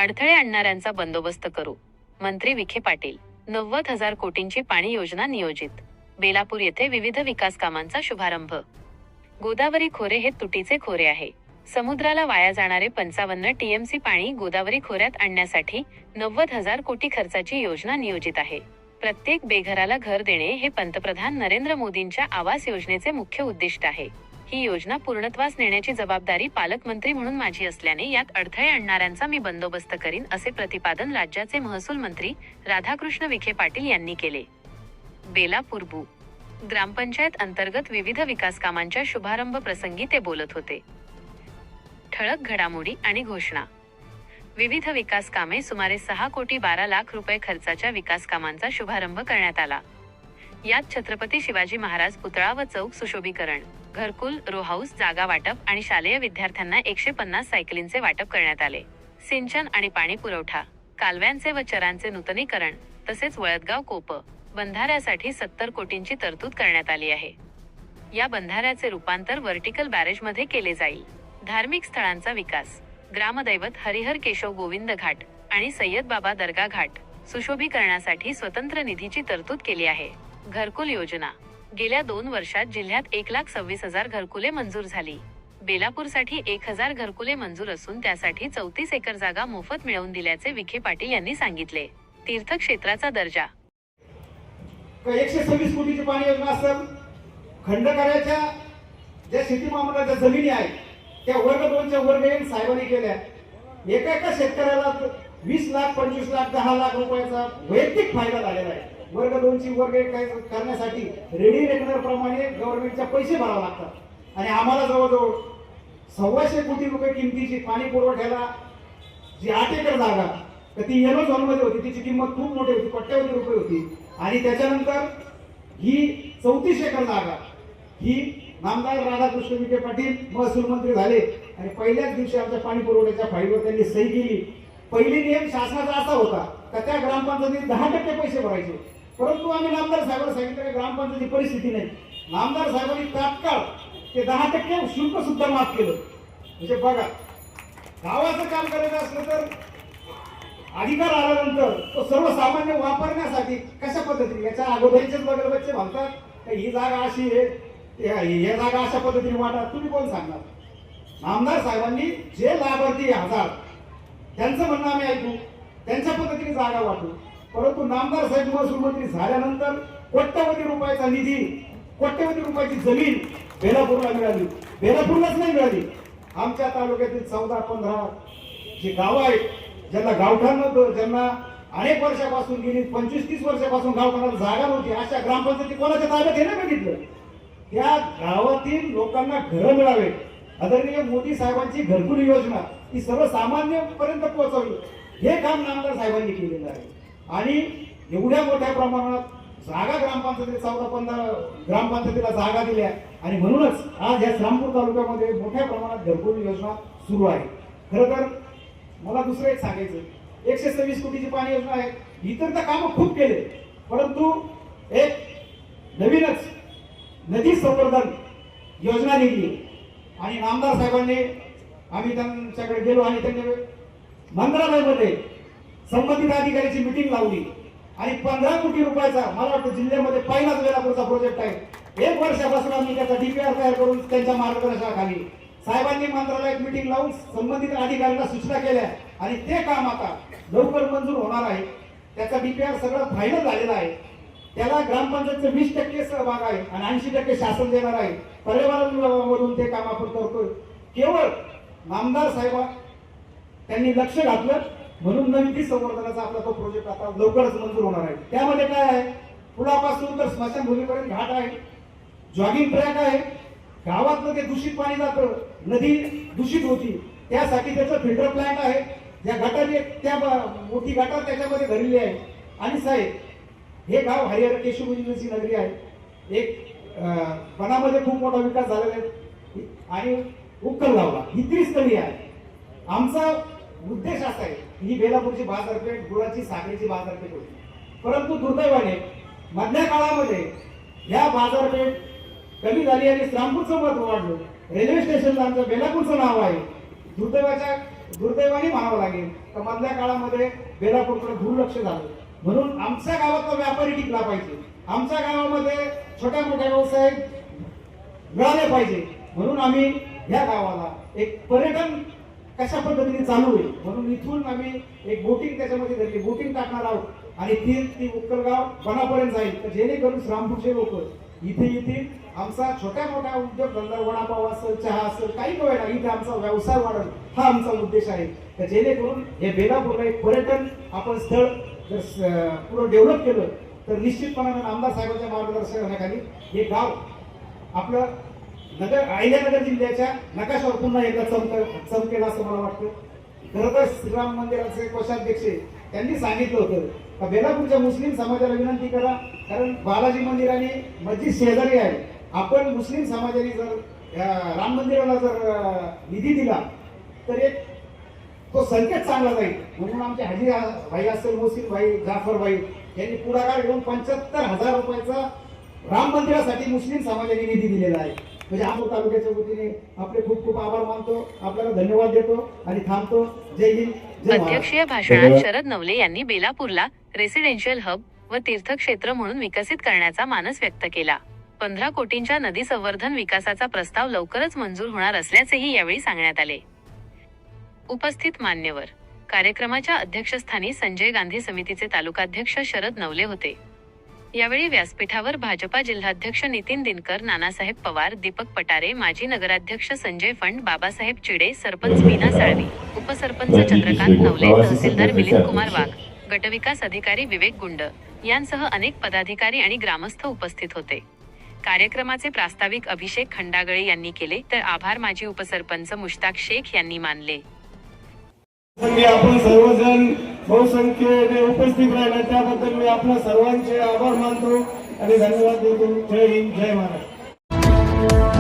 अडथळे आणणाऱ्यांचा बंदोबस्त करू. मंत्री विखे पाटील. 90,000 कोटींची पाणी योजना नियोजित. बेलापूर येथे विविध विकास कामांचा शुभारंभ. गोदावरी खोरे हे तुटीचे खोरे आहे. समुद्राला वाया जाणारे 55 टीएमसी पाणी गोदावरी खोऱ्यात आणण्यासाठी 90,000 कोटी खर्चाची योजना नियोजित आहे. प्रत्येक बेघराला घर देणे हे पंतप्रधान नरेंद्र मोदींच्या आवास योजनेचे मुख्य उद्दिष्ट आहे. ही योजना पूर्णत्वास नेण्याची जबाबदारी पालकमंत्री म्हणून माझी असल्याने यात अडथळे आणणाऱ्यांचा मी बंदोबस्त करीन, असे प्रतिपादन राज्याचे महसूल मंत्री राधाकृष्ण विखे पाटील यांनी केले. बेलापूर बु. ग्रामपंचायत अंतर्गत विविध विकास कामांच्या शुभारंभ प्रसंगी ते बोलत होते. ठळक घडामोडी आणि घोषणा. विविध विकास कामे. सुमारे 6 कोटी 12 लाख रुपये खर्चाच्या विकास कामांचा शुभारंभ करण्यात आला. यात छत्रपती शिवाजी महाराज पुतळा व चौक सुशोभीकरण, घरकुल, रो हाऊस जागा वाटप आणि शालेय विद्यार्थ्यांना 150 सायकलींचे वाटप करण्यात आले. सिंचन आणि पाणी पुरवठा, कालव्यांचे व चरांचे नूतनीकरण तसेच वळदगाव कोप बंधाऱ्यासाठी 70 कोटींची तरतूद करण्यात आली आहे. या बंधाऱ्याचे रूपांतर व्हर्टिकल बॅरेजमध्ये केले जाईल. धार्मिक स्थळांचा विकास. ग्रामदैवत हरिहर केशव गोविंद घाट आणि सय्यद बाबा दर्गा घाट सुशोभीकरणासाठी स्वतंत्र निधीची तरतूद केली आहे. घरकुल योजना. गेल्या 2 वर्षात जिल्ह्यात 1,26,000 घरकुले मंजूर झाली. बेलापूरसाठी 1,000 घरकुले मंजूर असून त्यासाठी 34 एकर जागा मोफत मिळवून दिल्याचे विखे पाटील यांनी सांगितले. तीर्थक्षेत्राचा दर्जा. 126 कोटीची पाणी योजना असेल. खंडकऱ्याच्या ज्या शेती मामलाच्या जमिनी आहेत त्या वर्ग 2च्या वर्ग 1 साहेबांनी केल्या. एका शेतकऱ्याला 20 लाख 25 लाख 10 लाख रुपयाचा वैयक्तिक फायदा झालेला आहे. वर्ग 2ची वर्ग 1 करण्यासाठी रेडी रेकनर प्रमाणे गव्हर्नमेंटचे पैसे भरावे लागतात आणि आम्हाला जवळजवळ 1,200 कोटी रुपये किमतीची पाणी पुरवठ्याला जी 8 एकर जागा तर ती येलो झोन मध्ये होती. तिची किंमत खूप मोठी होती, कोट्यवधी रुपये होती. आणि त्याच्यानंतर ही 34 एकर जागा ही नामदार राधाकृष्ण विखे पाटील महसूल मंत्री झाले आणि पहिल्याच दिवशी आमच्या पाणी पुरवठ्याच्या फाईलवर त्यांनी सही केली. पहिली नियम शासनाचा असा होता का त्या ग्रामपंचायतीत 10% पैसे भरायचे, परंतु आम्ही नामदार साहेबांना सांगितलं की ग्रामपंचायतीची परिस्थिती नाही. नामदार साहेबांनी तात्काळ ते 10% शुल्क सुद्धा माफ केलं. म्हणजे बघा, गावाचं काम करायचं असलं तर अधिकार आल्यानंतर तो सर्वसामान्य वापरण्यासाठी कशा पद्धतीने, याच्या अगोदरचेच वगैरे बच्चे म्हणतात ही जागा अशी आहे, हे जागा अशा पद्धतीने वाटा. तुम्ही कोण सांगणार? नामदार साहेबांनी जे लाभार्थी 1000 त्यांचं म्हणणं आम्ही ऐकू, त्यांच्या पद्धतीने जागा वाटू. परंतु नामदार साहेब महसूल मंत्री झाल्यानंतर कोट्यवधी रुपयाचा निधी, कोट्यवधी रुपयाची जमीन बेलापूरला मिळाली. बेलापूरलाच नाही मिळाली, आमच्या तालुक्यातील 14-15 जे गाव आहेत ज्यांना गावठाण नव्हतं, ज्यांना अनेक वर्षापासून गेली 25-30 वर्षापासून गावठाणाला जागा नव्हती, अशा ग्रामपंचायती कोणाच्या ताब्यात हे नाही बघितलं. त्या गावातील लोकांना घरं मिळावे. आदरणीय मोदी साहेबांची घरकुल योजना ही सर्वसामान्यांपर्यंत पोहोचवली, हे काम नामदार साहेबांनी केलेलं आहे. आणि एवढ्या मोठ्या प्रमाणात जागा ग्रामपंचायतीला 14-15 ग्रामपंचायतीला जागा दिल्या आणि म्हणूनच आज या श्रामपूर तालुक्यामध्ये मोठ्या प्रमाणात घरकुल योजना सुरू आहे. खरं तर मला दुसरं एक सांगायचं, 126 कोटीची पाणी योजना आहे. इतर तर कामं खूप केले, परंतु एक नवीनच नदी संवर्धन योजना निघली आणि नामदार साहेबांनी आम्ही त्यांच्याकडे गेलो आणि त्यांनी मंत्रालयामध्ये संबंधित अधिकाऱ्याची मीटिंग लावली आणि 15 कोटी रुपयाचा, मला वाटतं जिल्ह्यामध्ये पहिलाच बेलापूरचा प्रोजेक्ट आहे. 1 वर्षापासून आम्ही त्याचा डीपीआर तयार करून त्यांच्या मार्गदर्शनाखाली साहेबांनी मंत्रालयात मीटिंग लावून संबंधित अधिकाऱ्यांना सूचना केल्या आणि ते काम आता लवकर मंजूर होणार आहे. त्याचा डीपीआर सगळं फायनल झालेला आहे. त्याला ग्रामपंचायतचे 20% सहभाग आहे आणि 80% शासन देणार आहे. पर्यावरण विभागामधून ते काम आपण करतोय. केवळ नामदार साहेब त्यांनी लक्ष घातलं म्हणून नदी संवर्धनाचा आपला तो प्रोजेक्ट आता लवकरच मंजूर होणार आहे. त्यामध्ये काय आहे, पुलापासून तर स्मशानभूमीपर्यंत घाट आहे, जॉगिंग ट्रॅक आहे, गावातलं ते दूषित पाणी जातं, नदी दूषित होती, त्यासाठी त्याचं फिल्टर प्लांट आहे. ज्या गटारी त्या मोठी गटार त्याच्यामध्ये भरलेली आहे. आणि साहेब, हे गाव हरिहर केशव गोविंदची नगरी आहे. एक वनामध्ये खूप मोठा विकास झालेला आहे आणि उक्कलगावला ही त्रिस्तरीय आहे. आमचा उद्देश असा आहे, ही बेलापूरची बाजारपेठ गुळाची साखरेची बाजारपेठ होती, परंतु दुर्दैवाने मधल्या काळामध्ये या बाजारपेठ कमी झाली आणि श्रामपूरचं महत्व वाढलं. रेल्वे स्टेशनला आमचं बेलापूरचं नाव आहे. दुर्दैवाच्या दुर्दैवाने म्हणावं लागेल तर मधल्या काळामध्ये बेलापूरकडे दुर्लक्ष झालं. म्हणून आमच्या गावातला व्यापारी टिकला पाहिजे, आमच्या गावामध्ये छोट्या मोठ्या व्यवसाय मिळाले पाहिजे. म्हणून आम्ही या गावाला एक पर्यटन कशा पद्धतीने चालू होईल म्हणून इथून आम्ही एक बोटिंग त्याच्यामध्ये धरली, बोटिंग टाकणार आहोत आणि ती उक्कलगाव वनापर्यंत जाईल तर जेणेकरून श्रामपूरचे लोक इथे येतील. आमचा छोट्या मोठ्या उद्योगधंदा वडापाव असेल, चहा असेल, काही होय ना, इथे आमचा व्यवसाय वाढेल हा आमचा उद्देश आहे. तर जेणेकरून हे बेलापूरला एक पर्यटन आपण स्थळ जर पुढे डेव्हलप केलं तर निश्चितपणाने आमदार साहेबांच्या मार्गदर्शनाखाली हे गाव आपलं अहिल्यानगर जिल्ह्याच्या नकाशावर पुन्हा एकदा चमकेल असं मला वाटतं. खरं तर श्रीराम मंदिराचे कोषाध्यक्ष त्यांनी सांगितलं होतं का बेलापूरच्या मुस्लिम समाजाला विनंती करा, कारण बालाजी मंदिर आणि मस्जिद शेजारी आहे. आपण मुस्लिम समाजाने जर राम मंदिराला जर निधी दिला तर एक तो संकेत चांगला जाईल. म्हणून आमचे हाजी भाई असेल, मोहसिन भाई, जाफर भाई यांनी पुढाकार घेऊन 75,000 रुपयाचा राम मंदिरासाठी मुस्लिम समाजाने निधी दिलेला आहे. म्हणजे आंबोर तालुक्याच्या वतीने आपले खूप खूप आभार मानतो, आपल्याला धन्यवाद देतो आणि थांबतो. जय हिंद, जय महाराष्ट्र. अध्यक्षीय भाषणात शरद नवले यांनी बेलापूरला रेसिडेन्शियल हब व तीर्थक्षेत्र म्हणून विकसित करण्याचा मानस व्यक्त केला. 15 कोटींच्या नदी संवर्धन विकासाचा प्रस्ताव लवकरच मंजूर होणार असल्याचेही यावेळी सांगण्यात आले. उपस्थित मान्यवर. कार्यक्रमाच्या अध्यक्षस्थानी संजय गांधी समितीचे तालुकाध्यक्ष शरद नवले होते. यावेळी व्यासपीठावर भाजपा जिल्हाध्यक्ष नितीन दिनकर, नानासाहेब पवार, दीपक पटारे, माजी नगराध्यक्ष संजय फंड, बाबासाहेब चिडे, सरपंच मीना साळवी, उपसरपंच चंद्रकांत नवले, तहसीलदार मिलिंद कुमार वाघ, गटविकास अधिकारी विवेक गुंड यांसह अनेक पदाधिकारी आणि ग्रामस्थ उपस्थित होते. कार्यक्रमाचे प्रास्ताविक अभिषेक खंडागळे यांनी केले तर आभार माजी उपसरपंच मुश्ताक शेख यांनी मानले. आपण सर्वजण बहुसंख्येने उपस्थित राहिला त्याबद्दल मी आपल्या सर्वांचे आभार मानतो आणि धन्यवाद देतो. जय हिंद, जय महाराष्ट्र.